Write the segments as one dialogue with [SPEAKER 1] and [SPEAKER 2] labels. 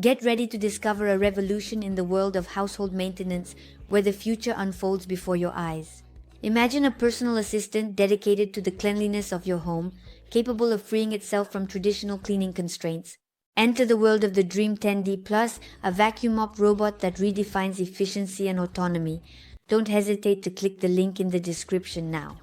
[SPEAKER 1] Get ready to discover a revolution in the world of household maintenance where the future unfolds before your eyes. Imagine a personal assistant dedicated to the cleanliness of your home, capable of freeing itself from traditional cleaning constraints. Enter the world of the Dreame D10 Plus, a vacuum mop robot that redefines efficiency and autonomy. Don't hesitate to click the link in the description now.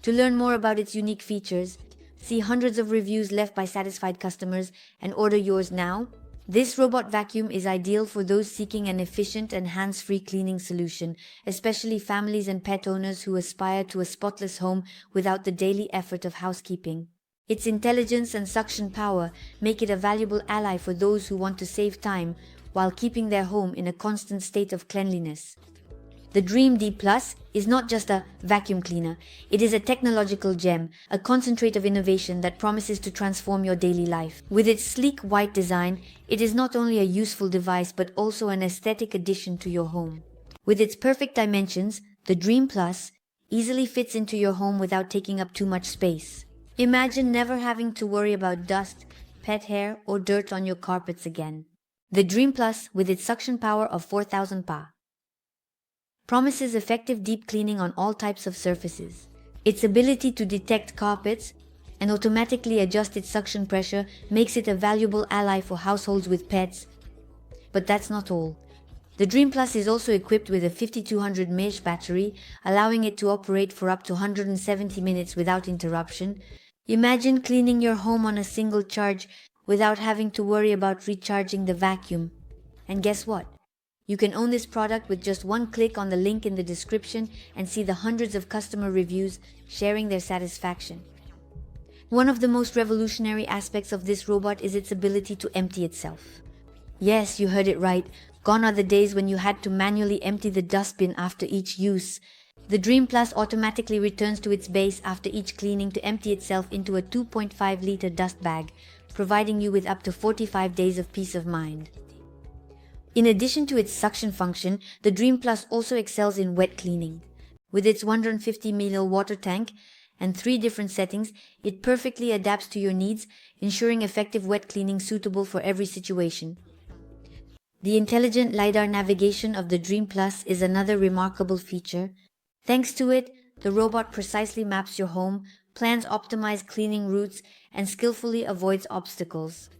[SPEAKER 1] To learn more about its unique features, see hundreds of reviews left by satisfied customers and order yours now. This robot vacuum is ideal for those seeking an efficient and hands-free cleaning solution, especially families and pet owners who aspire to a spotless home without the daily effort of housekeeping. Its intelligence and suction power make it a valuable ally for those who want to save time while keeping their home in a constant state of cleanliness. The Dreame D Plus is not just a vacuum cleaner, it is a technological gem, a concentrate of innovation that promises to transform your daily life. With its sleek white design, it is not only a useful device but also an aesthetic addition to your home. With its perfect dimensions, the Dreame Plus easily fits into your home without taking up too much space. Imagine never having to worry about dust, pet hair, or dirt on your carpets again. The Dreame Plus, with its suction power of 4000 Pa, promises effective deep cleaning on all types of surfaces. Its ability to detect carpets and automatically adjust its suction pressure makes it a valuable ally for households with pets. But that's not all. The Dreame Plus is also equipped with a 5200 mAh battery, allowing it to operate for up to 170 minutes without interruption. Imagine cleaning your home on a single charge without having to worry about recharging the vacuum. And guess what? You can own this product with just one click on the link in the description and see the hundreds of customer reviews sharing their satisfaction. One of the most revolutionary aspects of this robot is its ability to empty itself. Yes, you heard it right. Gone are the days when you had to manually empty the dustbin after each use. The Dreame Plus automatically returns to its base after each cleaning to empty itself into a 2.5-liter dust bag, providing you with up to 45 days of peace of mind. In addition to its suction function, the Dreame Plus also excels in wet cleaning. With its 150 ml water tank and 3 different settings, it perfectly adapts to your needs, ensuring effective wet cleaning suitable for every situation. The intelligent LiDAR navigation of the Dreame Plus is another remarkable feature. Thanks to it, the robot precisely maps your home, plans optimized cleaning routes, and skillfully avoids obstacles.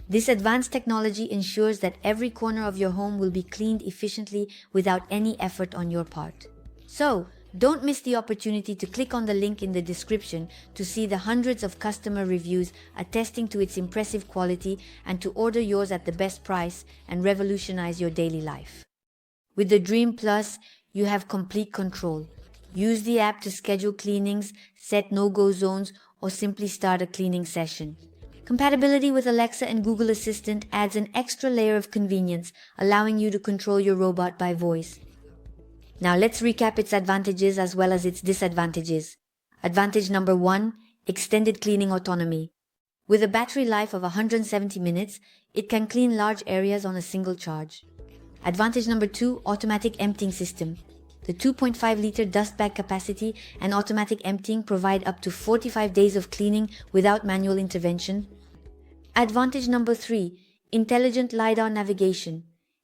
[SPEAKER 1] This advanced technology ensures that every corner of your home will be cleaned efficiently without any effort on your part. So, don't miss the opportunity to click on the link in the description to see the hundreds of customer reviews attesting to its impressive quality and to order yours at the best price and revolutionize your daily life. With the Dreame Plus, you have complete control. Use the app to schedule cleanings, set no-go zones, or simply start a cleaning session. Compatibility with Alexa and Google Assistant adds an extra layer of convenience, allowing you to control your robot by voice. Now let's recap its advantages as well as its disadvantages. Advantage number 1, extended cleaning autonomy. With a battery life of 170 minutes, it can clean large areas on a single charge. Advantage number 2, automatic emptying system. The 2.5-liter dust bag capacity and automatic emptying provide up to 45 days of cleaning without manual intervention. Advantage number 3, intelligent LiDAR navigation.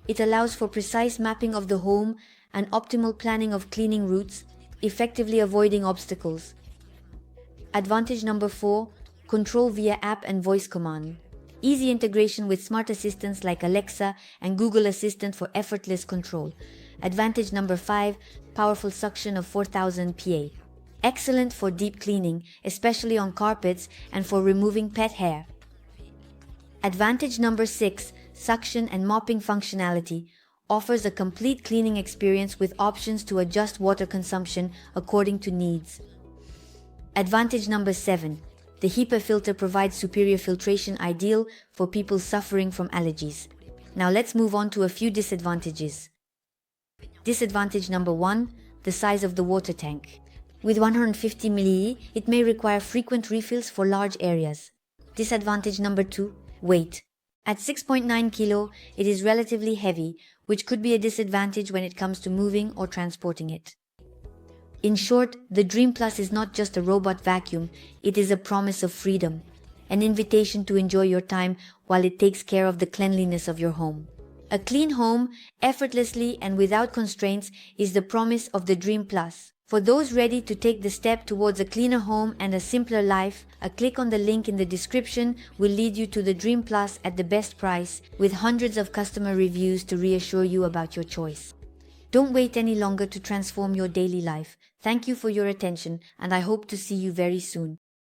[SPEAKER 1] It allows for precise mapping of the home and optimal planning of cleaning routes, effectively avoiding obstacles. Advantage number 4, control via app and voice command. Easy integration with smart assistants like Alexa and Google Assistant for effortless control. Advantage number 5, powerful suction of 4000 Pa. Excellent for deep cleaning, especially on carpets and for removing pet hair. Advantage number 6, suction and mopping functionality. Offers a complete cleaning experience with options to adjust water consumption according to needs. Advantage number 7, the HEPA filter provides superior filtration ideal for people suffering from allergies. Now let's move on to a few disadvantages. Disadvantage number 1, the size of the water tank. With 150 ml, it may require frequent refills for large areas. Disadvantage number 2, weight. At 6.9 kilo, it is relatively heavy, which could be a disadvantage when it comes to moving or transporting it. In short, the Dreame Plus is not just a robot vacuum, it is a promise of freedom, an invitation to enjoy your time while it takes care of the cleanliness of your home. A clean home, effortlessly and without constraints, is the promise of the Dreame Plus. For those ready to take the step towards a cleaner home and a simpler life, a click on the link in the description will lead you to the Dreame Plus at the best price, with hundreds of customer reviews to reassure you about your choice. Don't wait any longer to transform your daily life. Thank you for your attention, and I hope to see you very soon.